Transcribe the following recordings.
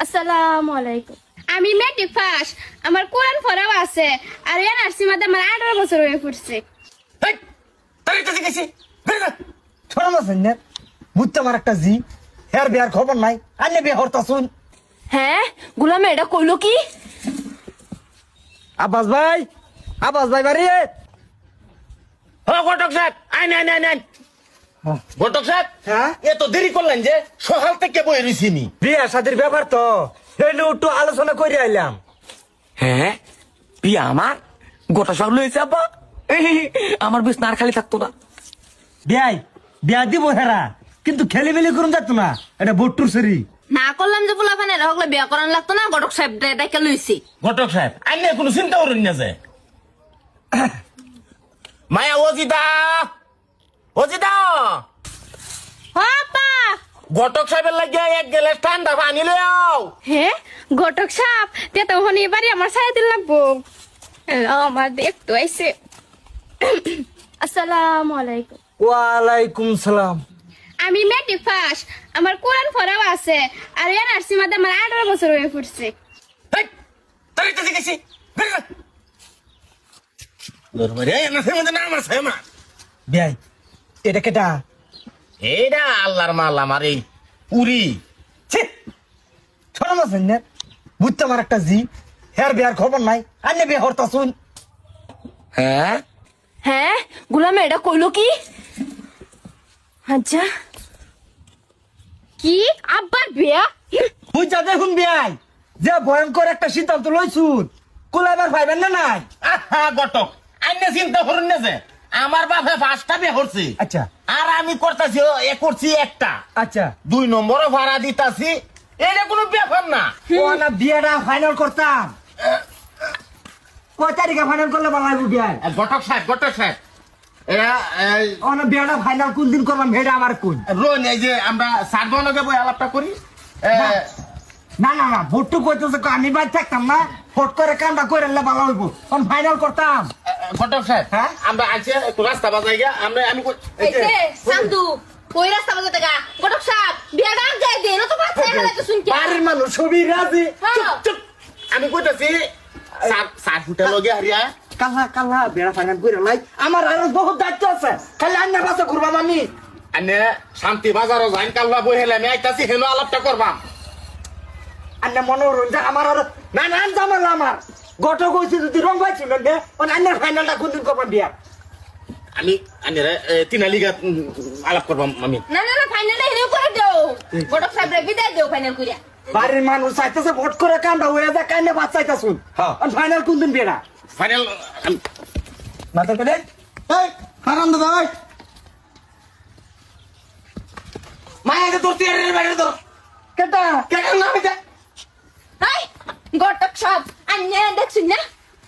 আসসালামু আলাইকুম। আমি মেট্রিক পাস, আমার কোরআন পড়াও আছে, আর এনআরসি মাঝে আমার 18 বছর হয়ে পড়ছে। এই তাই তো শিখেছি ছোট মাছেন না বুঝতে আমার একটা জি হের বিয়ার খবর নাই আইনে বিয়ে হরতা শুন। হ্যাঁ, গুলামে এটা কইলো কি? আব্বাস ভাই বাড়ি ও ঘটক সাহেব আইন আইন আইন আইন ঘটক সাহেব হ্যাঁ এত দেরি করলেন যে সকাল থেকে বই রয়েছি নি বিয়ে শাদির ব্যাপার তো এলে একটু আলোচনা করে আইলাম। হ্যাঁ বিয়া আমার গোটা সব লয়েছে আব্বা আমার বেশ নার খালি থাকতো না। বিয়া দিব হেরা কিন্তু খেলি মেলি করুন যাতো না এটা বট্টুর শরী না করলাম যে পোলাপানে হগলে বিয়া করান লাগতো না, গটক সাহেব ডাইকা লইছি। ঘটক সাহেব আইন কোনো চিন্তা করুন না যে মায়া ওজিদা আপা, ঘটক সাহেবের লাগিয়া এক গ্লাস ঠান্ডা পানি লও। হ্যাঁ গটক সাহেব তে তো হনি বাড়ি আমার সাড়ে দিন লাগবো। আমার দেখতো আইছে। আসসালামু আলাইকুম। ওয়ালাইকুম সালাম। আমি মেট্রিক পাস, আমার কোরআন পড়াও আছে, আর এনআরসি মাঝে আমার 18 বছর হয়ে পড়ছে। এই তাই তো শিখেছি দরবারে এনআরসি মধ্যে নাম আছে আমার বিয়াই এটা কেটা এইটা আল্লাহর মাল আমার এই পুরি ছি ছোট মাছেন না বুঝতে আমার একটা জি হের বিয়ার খবর নাই আইনে বিয়ে হরতা শুন। হ্যাঁ হ্যাঁ, গুলামে এটা কইলো কি? আচ্ছা, কি আব্বার বিয়া? বুঝা দেখুন বিয়াই যে ভয়ঙ্কর একটা সিদ্ধান্ত লইছুন কুলাইবার পাইবেন না নাই। আহা ঘটক আইনে চিন্তা করুন না যে আমার বাপে 5টা বিয়ে করছি আচ্ছা আর আমি করতেছি করছি একটা আচ্ছা 2 নম্বরও ভাড়া দিতাছি এটা কোনো ব্যাপার না। ও না বিয়েটা ফাইনাল করতাম কয় তারিখে ফাইনাল করলে ভালো লাগবে বিয়াই। ঘটক সাহেব এরা ও না বিয়েটা ফাইনাল কোন দিন করলাম হেটা আমার কোন রোন এই যে আমরা সারবনকে বই আলাপটা করি না ভোটটু কইতেছে আমি বাইর থাকতাম না ফট করে কামটা করে নিলে ভালো হইব তখন ফাইনাল করতাম। ঘটক সাহেব হ্যাঁ? আমরা আজকে একটু রাস্তা বাজাই গিয়া আমি এই যে সান্দু কই রাস্তা বাজাতে গা? গটক সাহেব বিয়াটা আগ যাই দে, না তো বাচ্চা গেলাতে শুনকি। বাড়ির মানুষ সবই রাজি। চুপ আমি কইতাছি সার ফুটে লগে হারিয়া কাল্লা বেড়া ফাইনাল করে লাই আমার আরো বহুত দায়িত্ব আছে খালি আন্না বাসা ঘুরবাম আমি। আনে শান্তি বাজারও যাইন কাল্লা বই হেলে আমি আইতাছি হেনো আলাপটা করবাম। আন্না মনোরঞ্জন আমার আর না জামাল আমার গত কইছি যদি রং পাইছি না দে আন্নার ফাইনালটা কোন দিন করবাম বিয়া। আমি আনে তিনা লিগা আলাপ করবাম আমি। না ফাইনালটা হেরেও করে দাও। গটক সাহেব রে বিদায় দাও ফাইনাল কইরা। বাড়ির মানুষ চাইতেছে ভোট করে কামটা হয়ে যায় কাইনে বাদ চাইতাছুন ফাইনাল কোন দিন বিয়া ফাইনাল না তো কেন এই হারাম দাদা ভাই মায়াকে তোর তিয়ারের বাইরে ধর কেটা কেন না হইতা হাই গটক সাহেব আন্নে দেখছুন না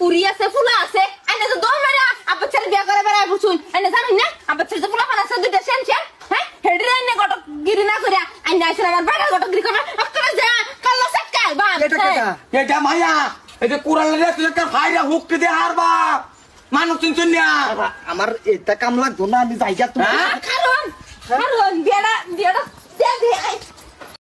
পুরি আছে ফুলা আছে, আন্নে তো দম মেরা আব্বা ছেলে বিয়া করে বেড়ায় বুঝুন। আন্নে জানেন না আব্বা ছেলে ফুলা ফানা আছে দুইটা সেনছেন। হ্যাঁ হেডরে আন্নে গটক গিরি না করিয়া আন্নে আইছেন আমার বাড়া গটক গিরি করবে আপনারা যা কাল্লা সাকাল বা এটা কেটা এটা মাইয়া এটা কুড়ালে তুই একটা ভাইরা হুককে দে হারবা মানুষ চিনছেন না আমার এটা কাম লাগতো না আমি যাইগা তো কারণ বিয়াটা দে